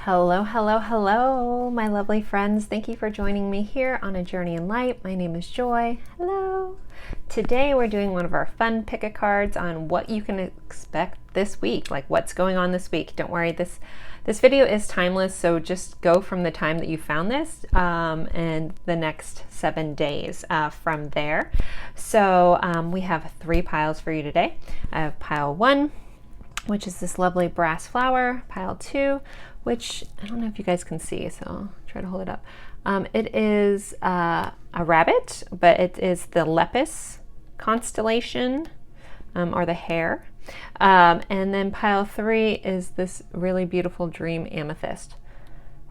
Hello, hello, hello, my lovely friends. Thank you for joining me here on A Journey in Light. My name is Joy. Hello. Today we're doing one of our fun pick-a-cards on what you can expect this week, like what's going on this week. Don't worry, this video is timeless, so just go from the time that you found this and the next 7 days from there. So we have 3 piles for you today. I have pile 1, which is this lovely brass flower, pile 2, which I don't know if you guys can see, so I'll try to hold it up. It is a rabbit, but it is the Lepus constellation, or the hare. And then pile 3 is this really beautiful dream amethyst.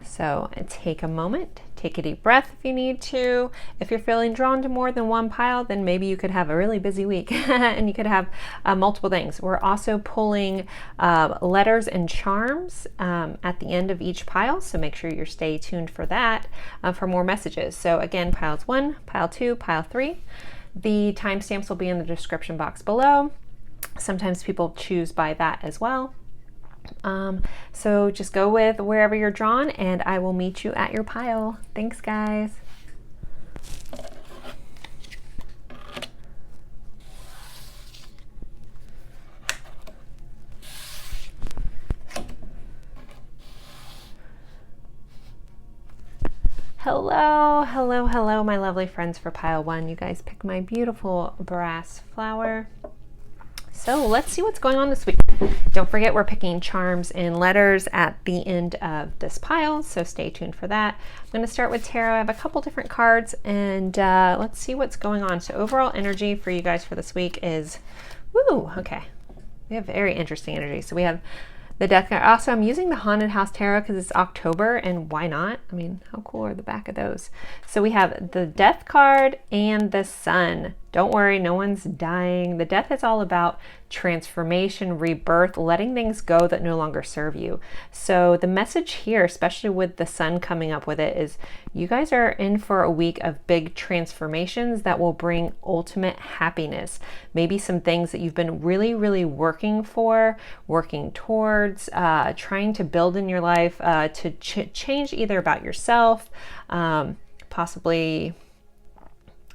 So take a moment, take a deep breath if you need to. If you're feeling drawn to more than one pile, then maybe you could have a really busy week and you could have multiple things. We're also pulling letters and charms at the end of each pile, so make sure you stay tuned for that for more messages. So again, piles 1, pile 2, pile 3. The timestamps will be in the description box below. Sometimes people choose by that as well. So just go with wherever you're drawn and I will meet you at your pile. Thanks, guys. Hello, hello, hello, my lovely friends for pile 1. You guys picked my beautiful brass flower. So let's see what's going on this week. Don't forget we're picking charms and letters at the end of this pile, so stay tuned for that. I'm going to start with tarot. I have a couple different cards and let's see what's going on. So overall energy for you guys for this week is, woo, okay. We have very interesting energy. So we have the Death card. Also, I'm using the Haunted House Tarot because it's October, and why not? I mean, how cool are the back of those? So we have the Death card and the Sun. Don't worry, no one's dying. The Death is all about transformation, rebirth, letting things go that no longer serve you. So the message here, especially with the Sun coming up with it, is you guys are in for a week of big transformations that will bring ultimate happiness. Maybe some things that you've been really, really working towards, trying to build in your life to change either about yourself, possibly,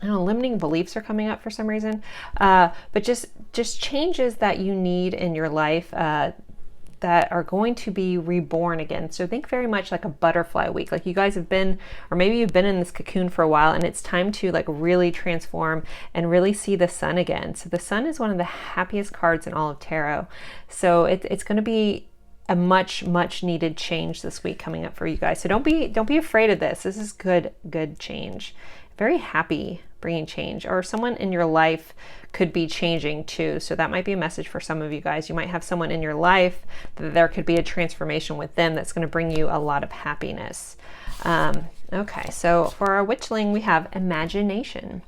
I don't know, limiting beliefs are coming up for some reason, but just changes that you need in your life that are going to be reborn again. So think very much like a butterfly week. Like you guys have been, or maybe you've been in this cocoon for a while and it's time to like really transform and really see the sun again. So the sun is one of the happiest cards in all of tarot. So it's going to be a much needed change this week coming up for you guys. So don't be afraid of this. This is good change. Very happy bringing change, or someone in your life could be changing too. So that might be a message for some of you guys. You might have someone in your life that there could be a transformation with them that's going to bring you a lot of happiness. Okay, so for our witchling, we have imagination.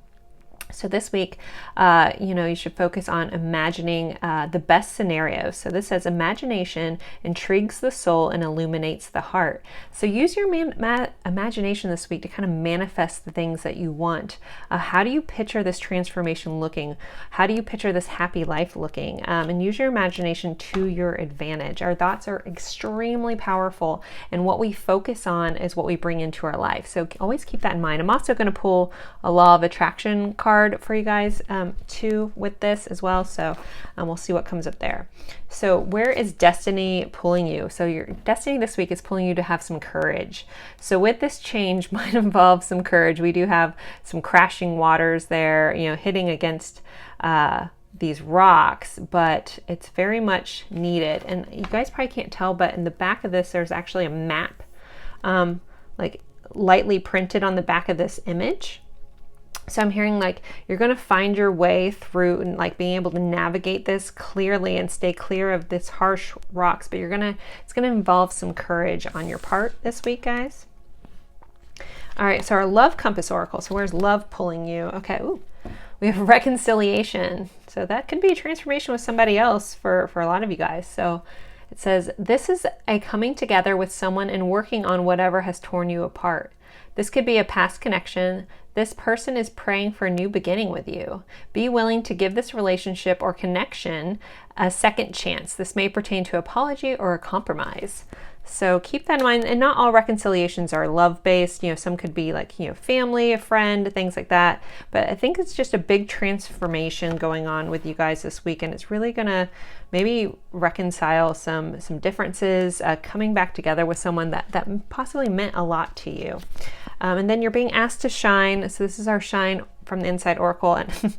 So this week, you should focus on imagining the best scenario. So this says imagination intrigues the soul and illuminates the heart. So use your imagination this week to kind of manifest the things that you want. How do you picture this transformation looking? How do you picture this happy life looking? And use your imagination to your advantage. Our thoughts are extremely powerful, and what we focus on is what we bring into our life. So always keep that in mind. I'm also going to pull a law of attraction card for you guys too with this as well, so we'll see what comes up there. So where is destiny pulling you? So your destiny this week is pulling you to have some courage. So with this change might involve some courage. We do have some crashing waters there, hitting against these rocks, but it's very much needed. And you guys probably can't tell, but in the back of this there's actually a map like lightly printed on the back of this image. So I'm hearing like you're going to find your way through and like being able to navigate this clearly and stay clear of this harsh rocks, but it's going to involve some courage on your part this week, guys. All right, so our love compass oracle. So where's love pulling you? Okay, ooh, we have reconciliation. So that could be a transformation with somebody else for a lot of you guys. So it says, this is a coming together with someone and working on whatever has torn you apart. This could be a past connection This person is praying for a new beginning with you. Be willing to give this relationship or connection a second chance. This may pertain to apology or a compromise. So keep that in mind. And not all reconciliations are love-based. You know, some could be like, you know, family, a friend, things like that. But I think it's just a big transformation going on with you guys this week. And it's really going to maybe reconcile some differences, coming back together with someone that possibly meant a lot to you. And then you're being asked to shine. So this is our shine from the inside oracle. And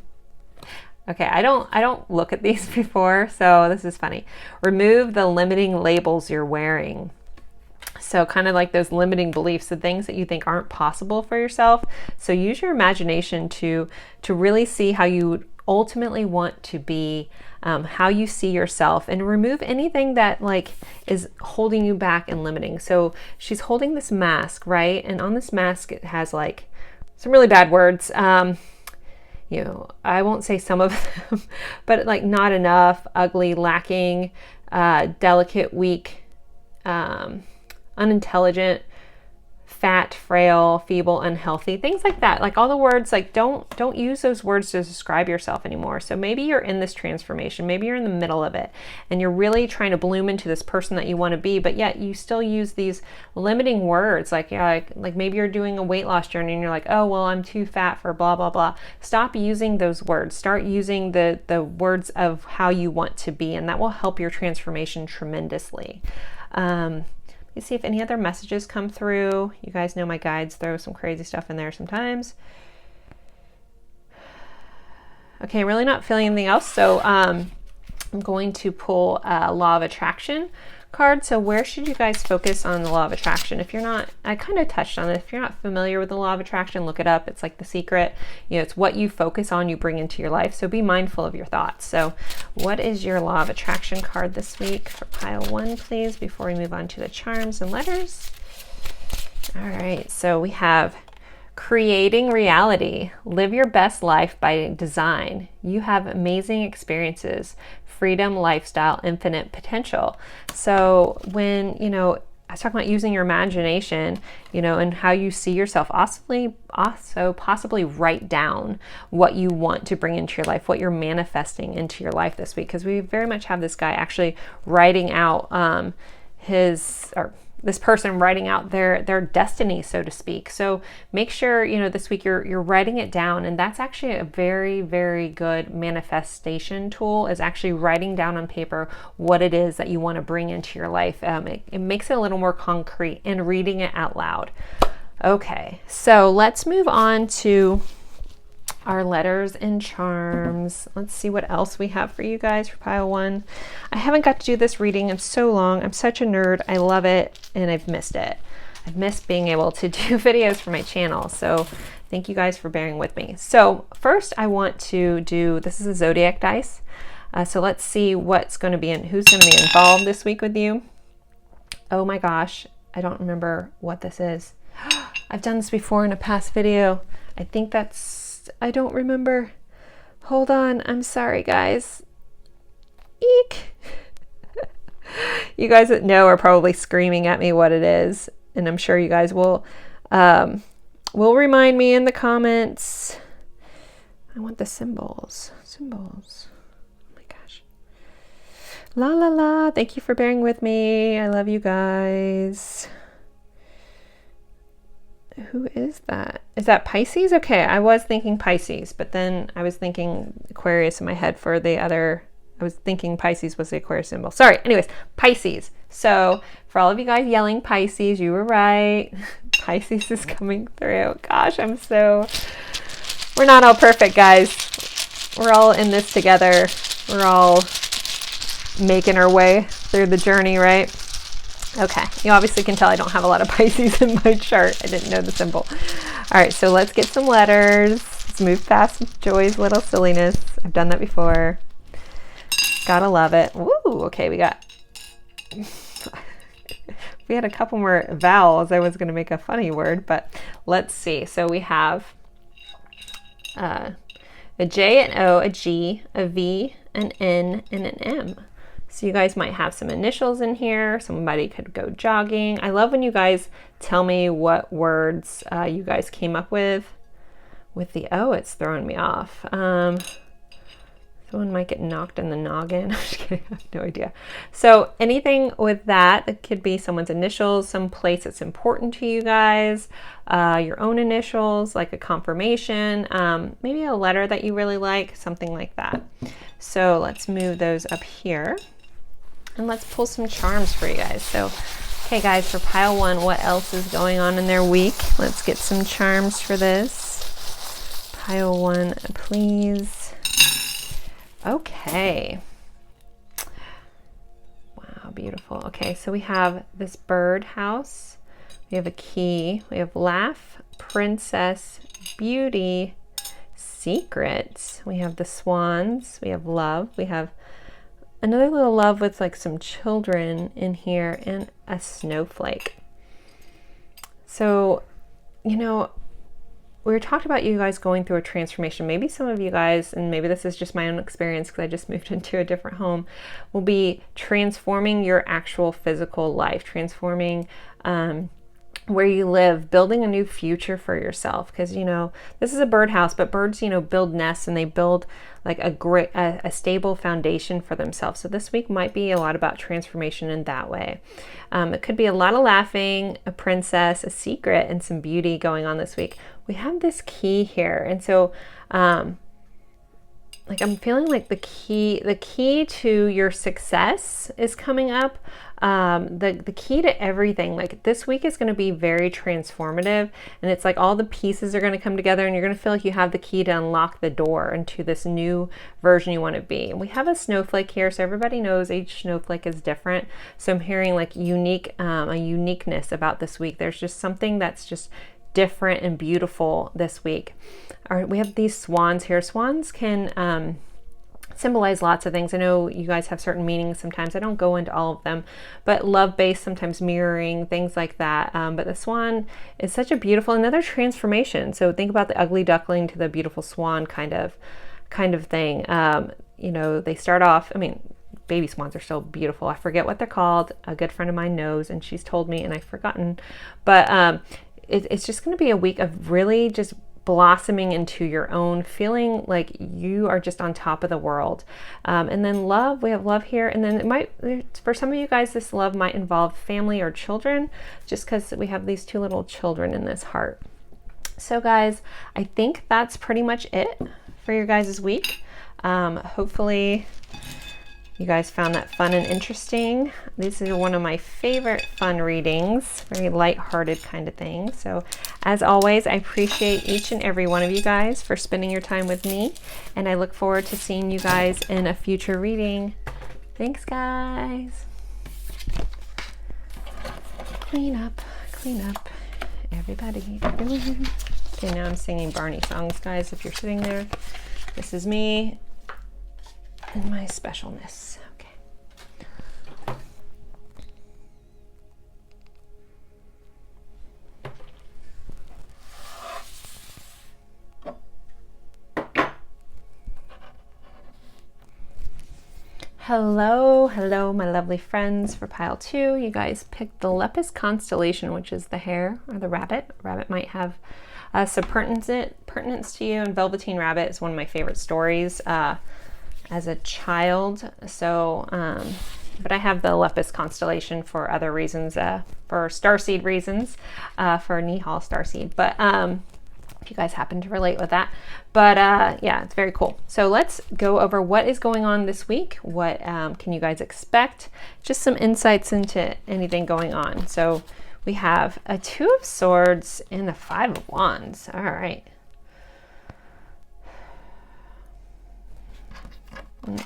okay, I don't look at these before, so this is funny. Remove the limiting labels you're wearing. So kind of like those limiting beliefs, the things that you think aren't possible for yourself. So use your imagination to really see how you ultimately want to be, how you see yourself, and remove anything that like is holding you back and limiting. So she's holding this mask, right? And on this mask, it has like some really bad words. You know, I won't say some of them, but like not enough, ugly, lacking, delicate, weak, unintelligent, fat, frail, feeble, unhealthy, things like that. Like all the words, like don't use those words to describe yourself anymore. So maybe you're in this transformation, maybe you're in the middle of it and you're really trying to bloom into this person that you want to be, but yet you still use these limiting words. Like, yeah, like maybe you're doing a weight loss journey and you're like, oh, well, I'm too fat for blah, blah, blah. Stop using those words. Start using the words of how you want to be, and that will help your transformation tremendously. See if any other messages come through. You guys know my guides throw some crazy stuff in there sometimes. Okay, really not feeling anything else. So I'm going to pull a Law of Attraction card. So where should you guys focus on the Law of Attraction? If you're not, I kind of touched on it. If you're not familiar with the Law of Attraction, look it up. It's like The Secret. You know, it's what you focus on, you bring into your life. So be mindful of your thoughts. So what is your Law of Attraction card this week for pile 1, please, before we move on to the charms and letters? All right, so we have creating reality. Live your best life by design. You have amazing experiences, freedom, lifestyle, infinite potential. So when, you know, I was talking about using your imagination, you know, and how you see yourself, also possibly write down what you want to bring into your life, what you're manifesting into your life this week. Because we very much have this guy actually writing out this person writing out their destiny, so to speak. So make sure, you know, this week you're writing it down, and that's actually a very, very good manifestation tool, is actually writing down on paper what it is that you want to bring into your life. It makes it a little more concrete, and reading it out loud. Okay, so let's move on to our letters and charms. Let's see what else we have for you guys for pile 1. I haven't got to do this reading in so long. I'm such a nerd. I love it, and I've missed it. I've missed being able to do videos for my channel. So thank you guys for bearing with me. So first I want to do, this is a Zodiac dice. So let's see what's going to be who's going to be involved this week with you. Oh my gosh, I don't remember what this is. I've done this before in a past video. I think I don't remember. Hold on. I'm sorry, guys. Eek. You guys that know are probably screaming at me what it is, and I'm sure you guys will remind me in the comments. I want the symbols. Symbols. Oh my gosh. La la la. Thank you for bearing with me. I love you guys. Who is that? Is that Pisces? Okay, I was thinking Pisces, but then I was thinking Aquarius in my head for the other. I was thinking Pisces was the Aquarius symbol. Sorry. Anyways, Pisces. So for all of you guys yelling Pisces, you were right. Pisces is coming through. Gosh, we're not all perfect, guys. We're all in this together. We're all making our way through the journey, right? Okay, you obviously can tell I don't have a lot of Pisces in my chart. I didn't know the symbol. All right, so let's get some letters. Let's move past Joy's little silliness. I've done that before. Gotta love it. Woo, okay, we had a couple more vowels. I was gonna make a funny word, but let's see. So we have a J, an O, a G, a V, an N, and an M. So you guys might have some initials in here. Somebody could go jogging. I love when you guys tell me what words you guys came up with. with the O, it's throwing me off. Someone might get knocked in the noggin. I'm just kidding, I have no idea. So anything with that, it could be someone's initials, some place that's important to you guys, your own initials, like a confirmation, maybe a letter that you really like, something like that. So let's move those up here and let's pull some charms for you guys. So, okay guys, for pile one, what else is going on in their week? Let's get some charms for this. Pile one, please. Okay. Wow, beautiful. Okay, so we have this bird house. We have a key. We have laugh, princess, beauty, secrets. We have the swans. We have love. We have another little love with like some children in here and a snowflake. So, you know, we talked about you guys going through a transformation. Maybe some of you guys, and maybe this is just my own experience because I just moved into a different home, will be transforming your actual physical life, transforming where you live, building a new future for yourself. Because, you know, this is a birdhouse, but birds, you know, build nests and they build like a stable foundation for themselves. So this week might be a lot about transformation in that way. It could be a lot of laughing, a princess, a secret, and some beauty going on this week. We have this key here. And so, like I'm feeling like the key to your success is coming up. The key to everything, like this week is going to be very transformative, and it's like all the pieces are going to come together and you're going to feel like you have the key to unlock the door into this new version you want to be. And we have a snowflake here, so everybody knows each snowflake is different. So I'm hearing like a uniqueness about this week. There's just something that's just different and beautiful this week. All right, we have these swans here. Swans can symbolize lots of things. I know you guys have certain meanings sometimes. I don't go into all of them, but love-based, sometimes mirroring, things like that. But the swan is such a beautiful, another transformation. So think about the ugly duckling to the beautiful swan kind of thing. You know, they start off, I mean, baby swans are so beautiful. I forget what they're called. A good friend of mine knows, and she's told me, and I've forgotten. But it's just going to be a week of really just blossoming into your own, feeling like you are just on top of the world. And then love, we have love here. And then it might, for some of you guys, this love might involve family or children, just because we have these two little children in this heart. So guys, I think that's pretty much it for your guys' week. Hopefully you guys found that fun and interesting. These are one of my favorite fun readings, very light-hearted kind of thing. So as always, I appreciate each and every one of you guys for spending your time with me, and I look forward to seeing you guys in a future reading. Thanks, guys. Clean up, everybody. Okay, now I'm singing Barney songs, guys. If you're sitting there, this is me and my specialness. Hello, my lovely friends. For pile two, you guys picked the Lepus constellation, which is the hare or the rabbit. Rabbit might have some pertinence to you, and Velveteen Rabbit is one of my favorite stories as a child. So, but I have the Lepus constellation for other reasons, for starseed reasons, for Nihal starseed. But if you guys happen to relate with that. But yeah, it's very cool. So let's go over what is going on this week. What can you guys expect? Just some insights into anything going on. So we have a Two of Swords and a Five of Wands. All right.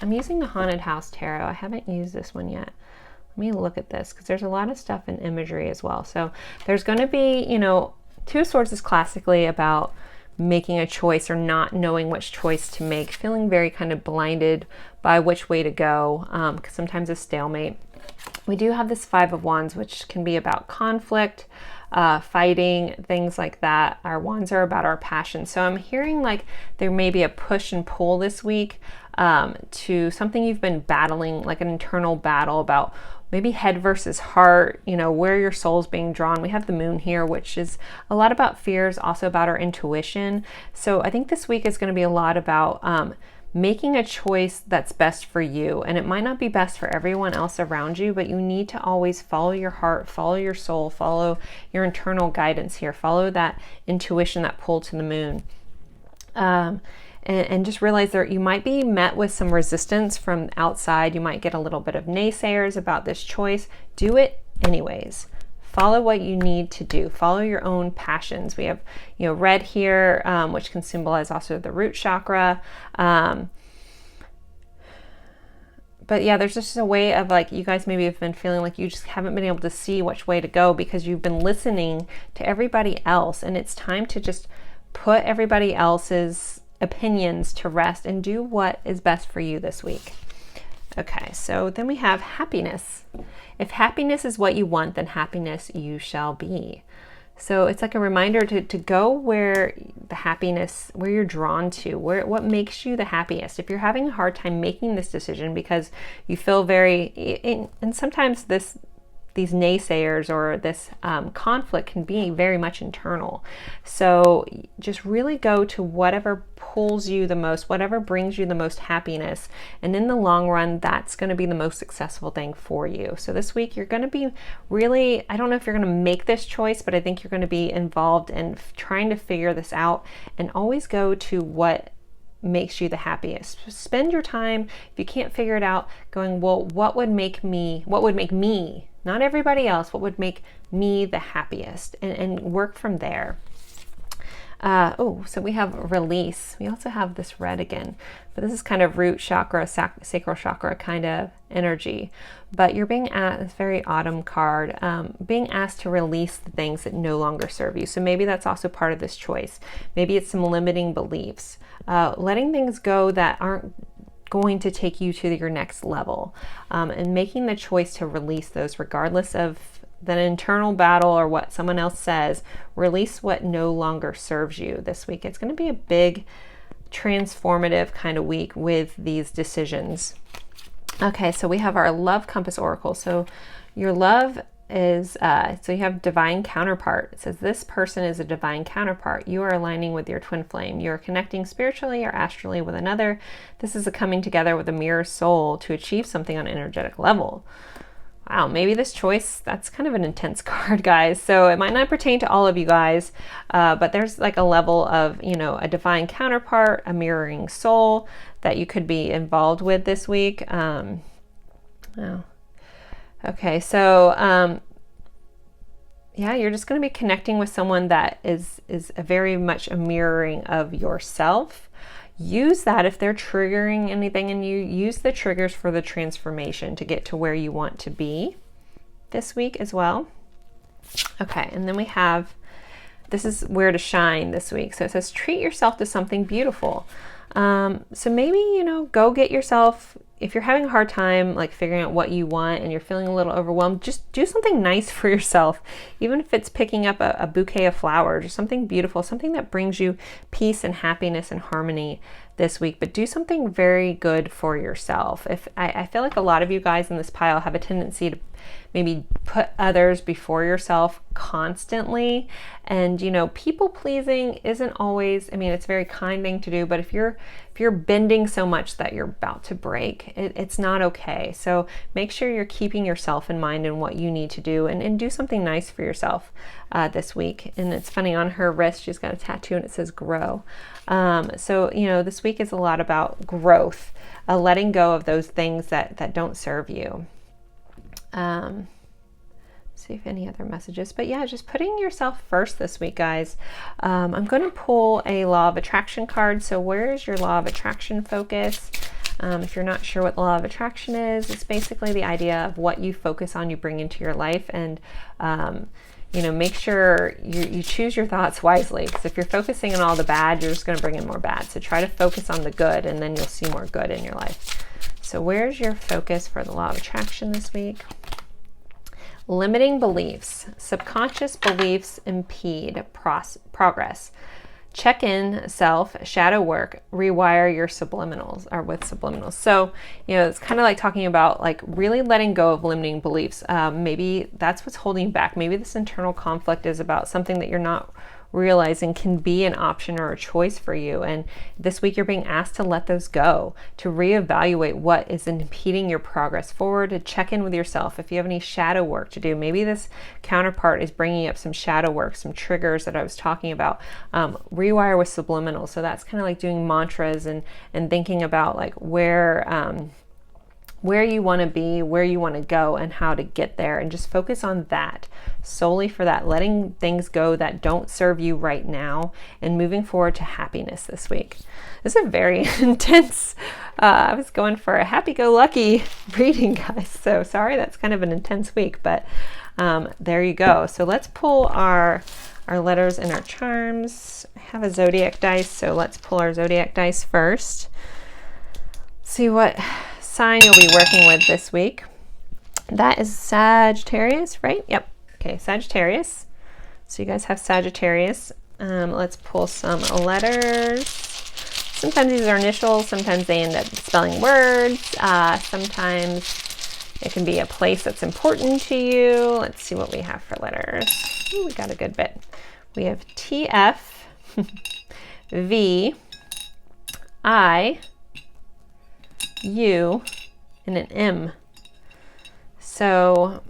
I'm using the Haunted House Tarot. I haven't used this one yet. Let me look at this because there's a lot of stuff in imagery as well. So there's going to be, you know, Two of Swords is classically about making a choice or not knowing which choice to make, feeling very kind of blinded by which way to go, because sometimes a stalemate. We do have this Five of Wands, which can be about conflict, fighting, things like that. Our wands are about our passion. So I'm hearing like there may be a push and pull this week to something you've been battling, like an internal battle about maybe head versus heart, you know, where your soul's being drawn. We have the moon here, which is a lot about fears, also about our intuition. So I think this week is going to be a lot about making a choice that's best for you. And it might not be best for everyone else around you, but you need to always follow your heart, follow your soul, follow your internal guidance here, follow that intuition, that pull to the moon. And just realize that you might be met with some resistance from outside. You might get a little bit of naysayers about this choice. Do it anyways. Follow what you need to do. Follow your own passions. We have, you know, red here, which can symbolize also the root chakra. But yeah, there's just a way of, like, you guys maybe have been feeling like you just haven't been able to see which way to go because you've been listening to everybody else. And it's time to just put everybody else's opinions to rest and do what is best for you this week. Okay, so then we have happiness. If happiness is what you want, then happiness you shall be. So it's like a reminder to go where the happiness, where you're drawn to, what makes you the happiest. If you're having a hard time making this decision because you feel and sometimes these naysayers or this conflict can be very much internal. So just really go to whatever pulls you the most, whatever brings you the most happiness. And in the long run, that's going to be the most successful thing for you. So this week, you're going to be really, I don't know if you're going to make this choice, but I think you're going to be involved in trying to figure this out, and always go to what makes you the happiest. Spend your time, if you can't figure it out, going, well, what would make me, not everybody else, what would make me the happiest, and work from there. So we have release. We also have this red again, but this is kind of root chakra, sacral chakra kind of energy. But you're being asked, it's very autumn card, being asked to release the things that no longer serve you. So maybe that's also part of this choice. Maybe it's some limiting beliefs, letting things go that aren't going to take you to your next level, and making the choice to release those regardless of the internal battle or what someone else says. Release what no longer serves you this week. It's going to be a big transformative kind of week with these decisions. Okay, so we have our love compass oracle. So your love is, so you have divine counterpart. It says this person is a divine counterpart. You are aligning with your twin flame. You are connecting spiritually or astrally with another. This is a coming together with a mirror soul to achieve something on an energetic level. Wow, maybe this choice, that's kind of an intense card, guys. So it might not pertain to all of you guys, but there's like a level of, you know, a divine counterpart, a mirroring soul that you could be involved with this week. Okay, so yeah, you're just going to be connecting with someone that is very much a mirroring of yourself. Use that if they're triggering anything, and you use the triggers for the transformation to get to where you want to be this week as well. Okay, and then we have, this is where to shine this week. So it says treat yourself to something beautiful. So maybe, you know, go get yourself, if you're having a hard time like figuring out what you want and you're feeling a little overwhelmed, just do something nice for yourself. Even if it's picking up a bouquet of flowers or something beautiful, something that brings you peace and happiness and harmony this week. But do something very good for yourself. If I feel like a lot of you guys in this pile have a tendency to maybe put others before yourself constantly. And, you know, people pleasing isn't always, I mean, it's a very kind thing to do, but if you're bending so much that you're about to break, it's not okay. So make sure you're keeping yourself in mind and what you need to do, and do something nice for yourself this week. And it's funny, on her wrist, she's got a tattoo and it says grow. So, you know, this week is a lot about growth, letting go of those things that don't serve you. See if any other messages, but yeah, just putting yourself first this week, guys. I'm going to pull a law of attraction card. So where is your law of attraction focus? If you're not sure what the law of attraction is, it's basically the idea of what you focus on, you bring into your life. And you know, make sure you choose your thoughts wisely, because if you're focusing on all the bad, you're just going to bring in more bad. So try to focus on the good, and then you'll see more good in your life. So where's your focus for the law of attraction this week? Limiting beliefs. Subconscious beliefs impede progress. check in self, shadow work, rewire your subliminals, or with subliminals. So, you know, it's kind of like talking about like really letting go of limiting beliefs. Maybe that's what's holding you back. Maybe this internal conflict is about something that you're not realizing can be an option or a choice for you. And this week you're being asked to let those go, to reevaluate what is impeding your progress forward, to check in with yourself. If you have any shadow work to do, maybe this counterpart is bringing up some shadow work, some triggers that I was talking about. Rewire with subliminal. So that's kind of like doing mantras and thinking about like where you want to be, where you want to go, and how to get there, and just focus on that, solely for that, letting things go that don't serve you right now, and moving forward to happiness this week. This is a very intense, I was going for a happy-go-lucky reading, guys, so sorry, that's kind of an intense week, but there you go. So let's pull our letters and our charms. I have a Zodiac dice, so let's pull our Zodiac dice first. See what sign you'll be working with this week. That is Sagittarius, right? Yep. Okay, Sagittarius. So you guys have Sagittarius. Let's pull some letters. Sometimes these are initials, sometimes they end up spelling words. Sometimes it can be a place that's important to you. Let's see what we have for letters. Ooh, we got a good bit. We have TF, V, I, U, and an M. So,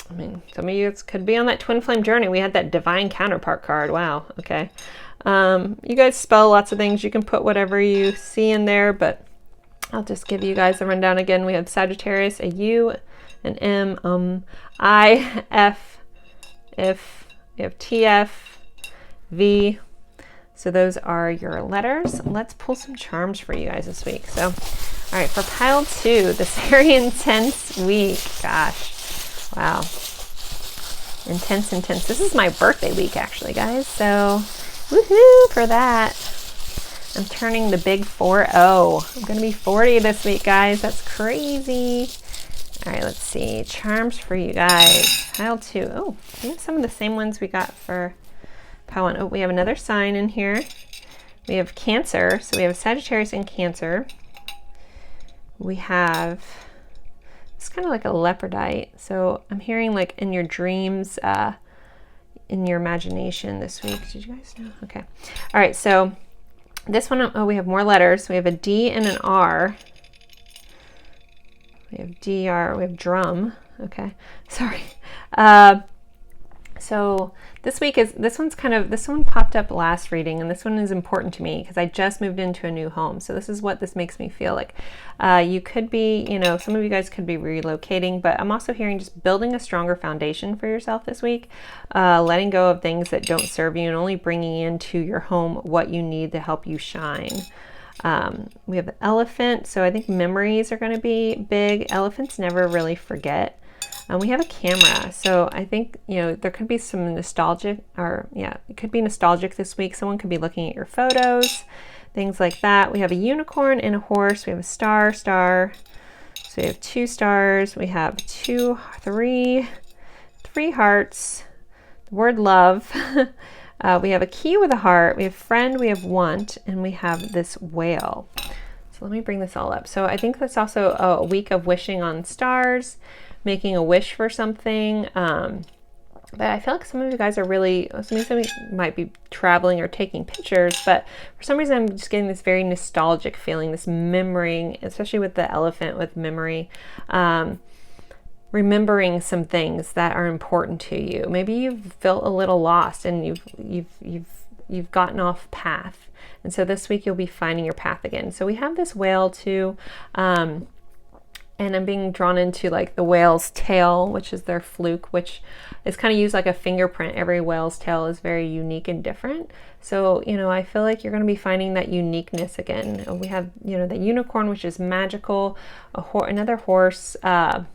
I mean, some of you could be on that twin flame journey. We had that divine counterpart card. Wow. Okay. You guys spell lots of things. You can put whatever you see in there, but I'll just give you guys a rundown again. We have Sagittarius, a U, an M, I, F, if, we have TF, V. So those are your letters. Let's pull some charms for you guys this week. So, all right, for pile 2, this very intense week. Gosh, wow. Intense. This is my birthday week, actually, guys. So, woohoo for that. I'm turning the big 40. I'm going to be 40 this week, guys. That's crazy. All right, let's see. Charms for you guys. Pile 2. Oh, we have some of the same ones we got for pile 1. Oh, we have another sign in here. We have Cancer. So we have Sagittarius and Cancer. We have, it's kind of like a leopardite. So I'm hearing like in your dreams, in your imagination this week. Did you guys know? Okay. All right. So this one, oh, we have more letters. We have a D and an R. We have DR, we have drum. Okay. Sorry. So this week is, this one popped up last reading, and this one is important to me because I just moved into a new home. So this is what this makes me feel like. You could be, you know, some of you guys could be relocating, but I'm also hearing just building a stronger foundation for yourself this week, letting go of things that don't serve you and only bringing into your home what you need to help you shine. We have the elephant. So I think memories are going to be big. Elephants never really forget. We have a camera. So I think, you know, there could be some nostalgic, or yeah, it could be nostalgic this week. Someone could be looking at your photos, things like that. We have a unicorn and a horse. We have a star. So we have 2 stars. We have three hearts, the word love. We have a key with a heart. We have friend, we have want, and we have this whale. So let me bring this all up. So I think that's also a week of wishing on stars, making a wish for something. But I feel like some of you guys are really, some of you might be traveling or taking pictures, but for some reason I'm just getting this very nostalgic feeling, this memory, especially with the elephant, with memory. Remembering some things that are important to you. Maybe you've felt a little lost and you've gotten off path. And so this week you'll be finding your path again. So we have this whale too, and I'm being drawn into like the whale's tail, which is their fluke, which is kind of used like a fingerprint. Every whale's tail is very unique and different. So, you know, I feel like you're going to be finding that uniqueness again. We have, you know, the unicorn, which is magical, another horse, oh,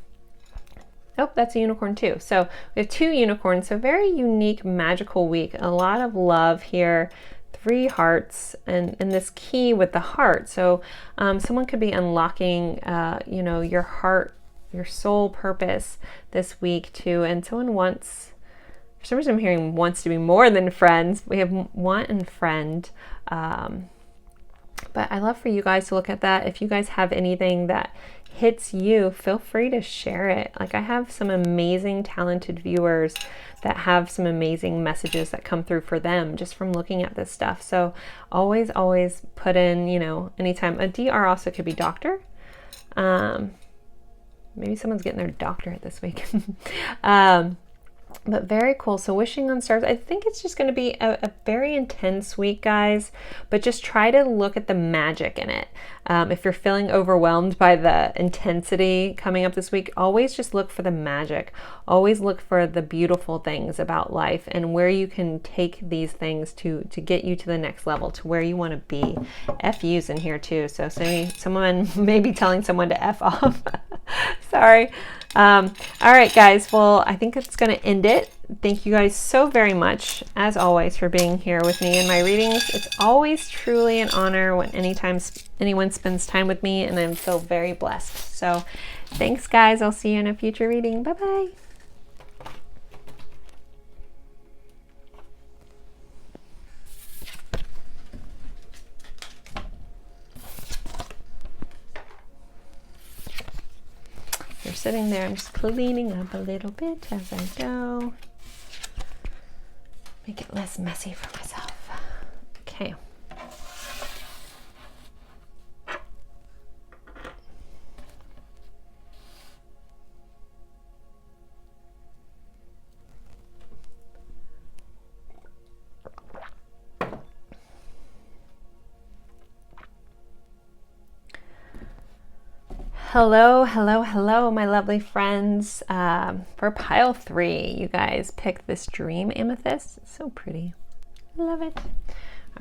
that's a unicorn too. So we have 2 unicorns. So very unique, magical week. A lot of love here. 3 hearts and this key with the heart. So someone could be unlocking, you know, your heart, your soul purpose this week too. And someone wants For some reason I'm hearing wants to be more than friends. We have want and friend. But I love for you guys to look at that. If you guys have anything that hits you, feel free to share it. Like, I have some amazing talented viewers that have some amazing messages that come through for them just from looking at this stuff. So always put in, you know, anytime. A DR also could be doctor. Maybe someone's getting their doctorate this week. But very cool. So wishing on stars, I think it's just going to be a very intense week, guys, but just try to look at the magic in it. If you're feeling overwhelmed by the intensity coming up this week, always just look for the magic. Always look for the beautiful things about life and where you can take these things to get you to the next level, to where you want to be. FU's in here too. So someone may be telling someone to F off. Sorry. All right, guys. Well, I think it's going to end it. Thank you guys so very much, as always, for being here with me in my readings. It's always truly an honor when anyone spends time with me, and I feel very blessed. So thanks, guys. I'll see you in a future reading. Bye-bye. You're sitting there. I'm just cleaning up a little bit as I go. Make it less messy for myself. Okay. Hello, hello, hello, my lovely friends. For pile 3, you guys picked this dream amethyst. It's so pretty. Love it.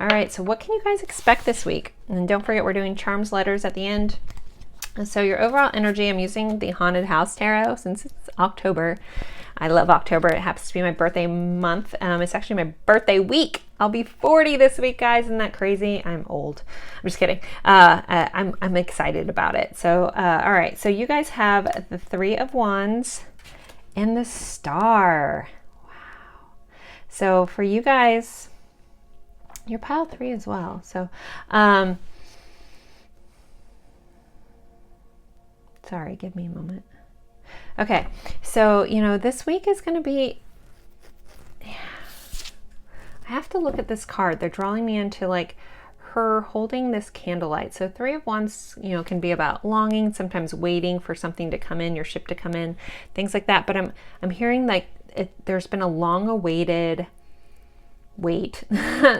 All right, so what can you guys expect this week? And don't forget, we're doing charms letters at the end. And so your overall energy, I'm using the Haunted House Tarot since it's October. I love October. It happens to be my birthday month. It's actually my birthday week. I'll be 40 this week, guys. Isn't that crazy? I'm old. I'm just kidding. I'm excited about it. So, all right. So you guys have the 3 of Wands and the Star. Wow. So for you guys, you're pile 3 as well. So, sorry, give me a moment. Okay, so, you know, this week is going to be, I have to look at this card. They're drawing me into like her holding this candlelight. So 3 of Wands, you know, can be about longing, sometimes waiting for something to come in, your ship to come in, things like that. But I'm hearing like there's been a long awaited wait,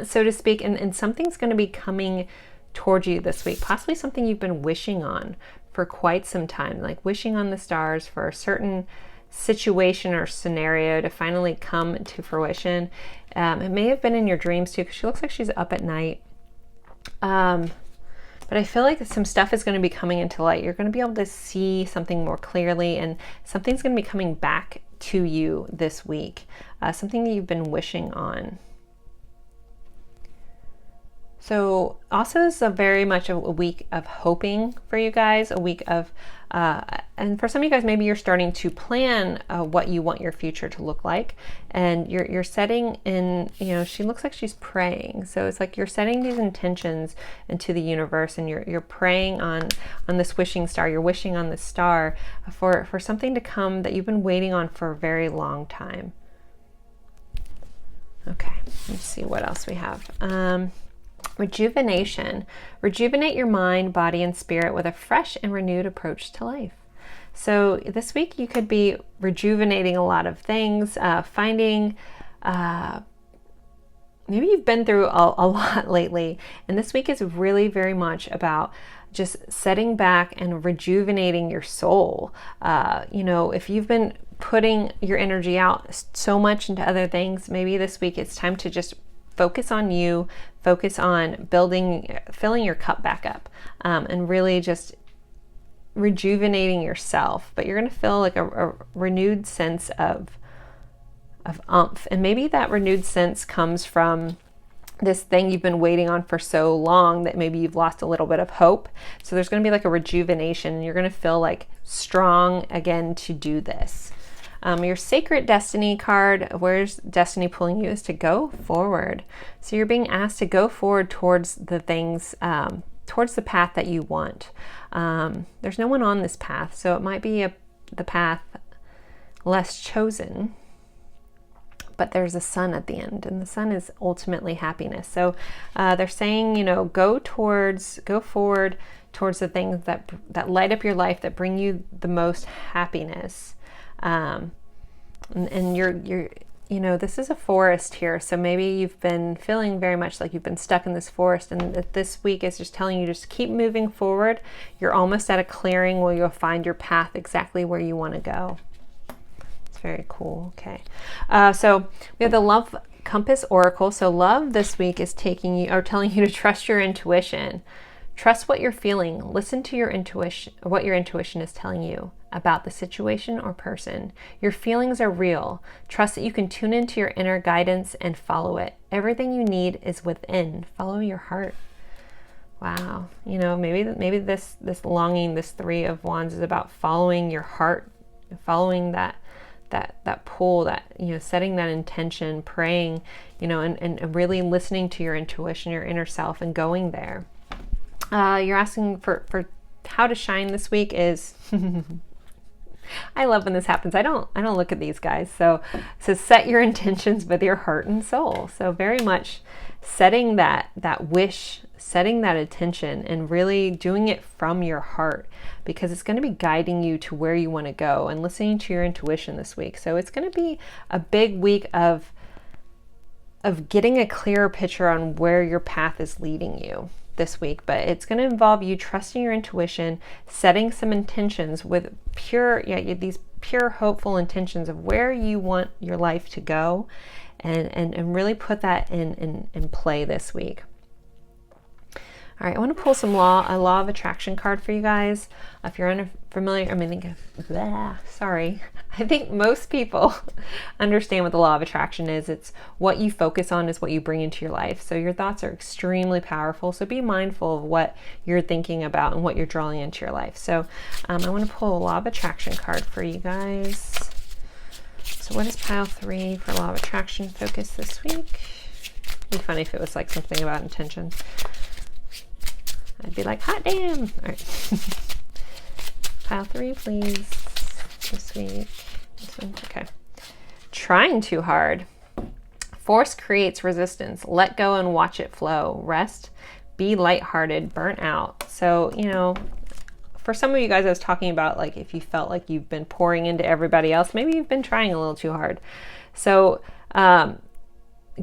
so to speak, and something's going to be coming towards you this week, possibly something you've been wishing on for quite some time, like wishing on the stars for a certain situation or scenario to finally come to fruition. It may have been in your dreams too, because she looks like she's up at night. But I feel like some stuff is going to be coming into light. You're going to be able to see something more clearly, and something's going to be coming back to you this week, something that you've been wishing on. So also this is very much a week of hoping for you guys, a week of, and for some of you guys, maybe you're starting to plan what you want your future to look like. And you're setting in, you know, she looks like she's praying. So it's like you're setting these intentions into the universe, and you're praying on this wishing star. You're wishing on this star for something to come that you've been waiting on for a very long time. Okay, let's see what else we have. Rejuvenation. Rejuvenate your mind, body, and spirit with a fresh and renewed approach to life. So this week you could be rejuvenating a lot of things, finding, maybe you've been through a lot lately, and this week is really very much about just setting back and rejuvenating your soul. You know, if you've been putting your energy out so much into other things, maybe this week it's time to just focus on you, focus on filling your cup back up, and really just rejuvenating yourself. But you're going to feel like a renewed sense of oomph. And maybe that renewed sense comes from this thing you've been waiting on for so long that maybe you've lost a little bit of hope. So there's going to be like a rejuvenation, and you're going to feel like strong again to do this. Your Sacred Destiny card, where's Destiny pulling you, is to go forward. So you're being asked to go forward towards the things, towards the path that you want. There's no one on this path, so it might be the path less chosen, but there's a sun at the end, and the sun is ultimately happiness. So they're saying, you know, go forward towards the things that light up your life, that bring you the most happiness. And you're you know, this is a forest here, so maybe you've been feeling very much like you've been stuck in this forest, and this week is just telling you just keep moving forward. You're almost at a clearing where you'll find your path exactly where you want to go. It's very cool. Okay, so we have the Love Compass Oracle. So love this week is taking you, or telling you to trust your intuition. Trust what you're feeling. Listen to your intuition, what your intuition is telling you about the situation or person. Your feelings are real. Trust that you can tune into your inner guidance and follow it. Everything you need is within. Follow your heart. Wow. You know, maybe this longing, this Three of Wands, is about following your heart, following that pull, that, you know, setting that intention, praying, you know, and really listening to your intuition, your inner self, and going there. You're asking for how to shine this week is I love when this happens. I don't look at these guys. So set your intentions with your heart and soul. So very much setting that wish, setting that intention, and really doing it from your heart, because it's going to be guiding you to where you want to go, and listening to your intuition this week. So it's going to be a big week of getting a clearer picture on where your path is leading you this week, but it's going to involve you trusting your intuition, setting some intentions with these pure hopeful intentions of where you want your life to go, and really put that in play this week. All right, I want to pull a law of attraction card for you guys. If you're unfamiliar, I think most people understand what the law of attraction is. It's what you focus on is what you bring into your life. So your thoughts are extremely powerful. So be mindful of what you're thinking about and what you're drawing into your life. So I want to pull a law of attraction card for you guys. So what is pile 3 for law of attraction focus this week? It'd be funny if it was like something about intention. I'd be like, hot damn. All right. Pile 3, please. This week. This one. Okay. Trying too hard. Force creates resistance. Let go and watch it flow. Rest. Be lighthearted. Burnt out. So, you know, for some of you guys, I was talking about, like, if you felt like you've been pouring into everybody else, maybe you've been trying a little too hard. So,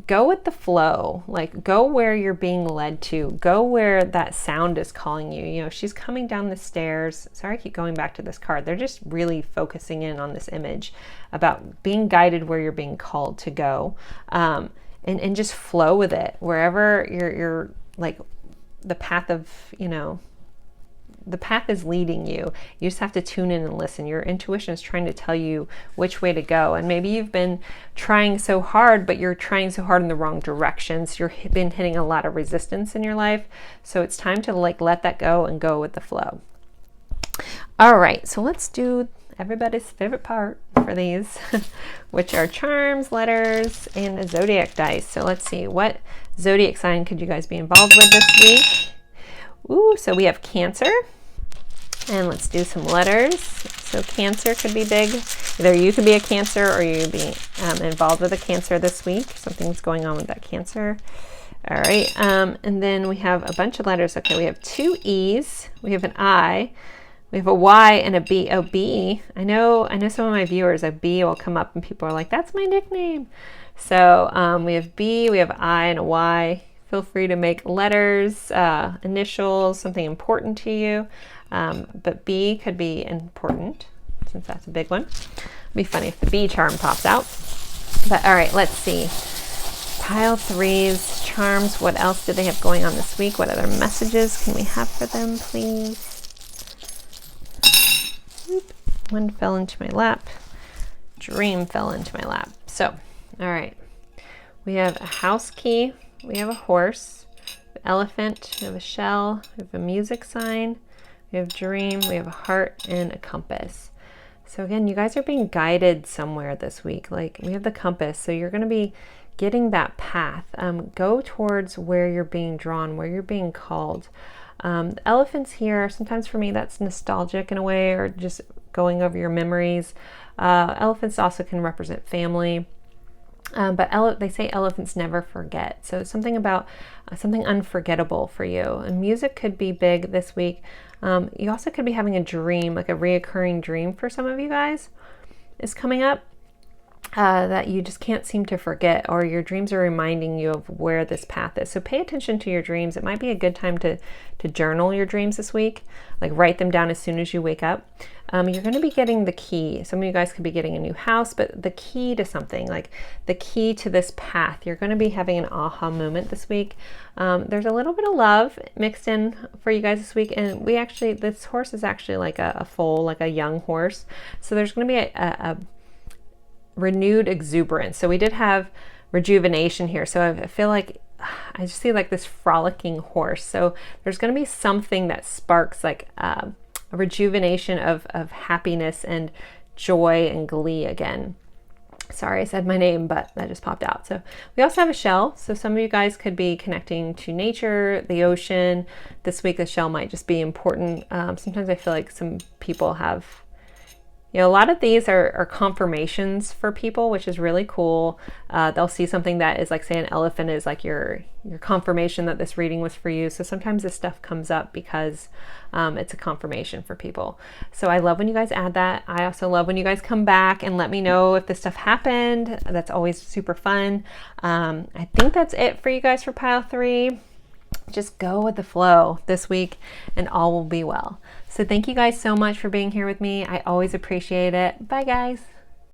go with the flow, like go where you're being led to, go where that sound is calling you. You know, she's coming down the stairs. Sorry, I keep going back to this card. They're just really focusing in on this image about being guided where you're being called to go, and just flow with it wherever you're like the path of, you know, the path is leading you. You just have to tune in and listen. Your intuition is trying to tell you which way to go. And maybe you've been trying so hard, but you're trying so hard in the wrong direction. So you've been hitting a lot of resistance in your life. So it's time to like let that go and go with the flow. All right, so let's do everybody's favorite part for these, which are charms, letters, and a zodiac dice. So let's see, what zodiac sign could you guys be involved with this week? Ooh, so we have Cancer. And let's do some letters. So Cancer could be big. Either you could be a Cancer or you be involved with a Cancer this week. Something's going on with that Cancer. All right. And then we have a bunch of letters. Okay, we have 2 E's. We have an I. We have a Y and a B. Oh, B. I know some of my viewers, a B will come up and people are like, that's my nickname. So we have B, we have I, and a Y. Feel free to make letters, initials, something important to you. But B could be important, since that's a big one. It'd be funny if the B charm pops out. But all right, let's see. Pile 3's charms. What else do they have going on this week? What other messages can we have for them, please? Oop, one fell into my lap. Dream fell into my lap. So, all right. We have a house key. We have a horse, an elephant, we have a shell, we have a music sign, we have dream, we have a heart, and a compass. So again, you guys are being guided somewhere this week. Like we have the compass, so you're going to be getting that path. Go towards where you're being drawn, where you're being called. The elephants here, sometimes for me that's nostalgic in a way, or just going over your memories. Elephants also can represent family. But they say elephants never forget. So it's something about something unforgettable for you. And music could be big this week. You also could be having a dream, like a reoccurring dream for some of you guys is coming up that you just can't seem to forget, or your dreams are reminding you of where this path is. So pay attention to your dreams. It might be a good time to journal your dreams this week, like write them down as soon as you wake up. You're going to be getting the key. Some of you guys could be getting a new house, but the key to something, like the key to this path. You're going to be having an aha moment this week. There's a little bit of love mixed in for you guys this week. And this horse is actually like a foal, like a young horse. So there's going to be a renewed exuberance. So we did have rejuvenation here. So I feel like I just see like this frolicking horse. So there's going to be something that sparks like a rejuvenation of happiness and joy and glee again. Sorry, I said my name, but that just popped out. So we also have a shell. So some of you guys could be connecting to nature, the ocean. This week, the shell might just be important. Sometimes I feel like some people have, a lot of these are confirmations for people, which is really cool. They'll see something that is like, say, an elephant is like your confirmation that this reading was for you. So sometimes this stuff comes up because it's a confirmation for people. So I love when you guys add that. I also love when you guys come back and let me know if this stuff happened. That's always super fun. I think that's it for you guys for pile 3. Just go with the flow this week and all will be well. So thank you guys so much for being here with me. I always appreciate it. Bye guys.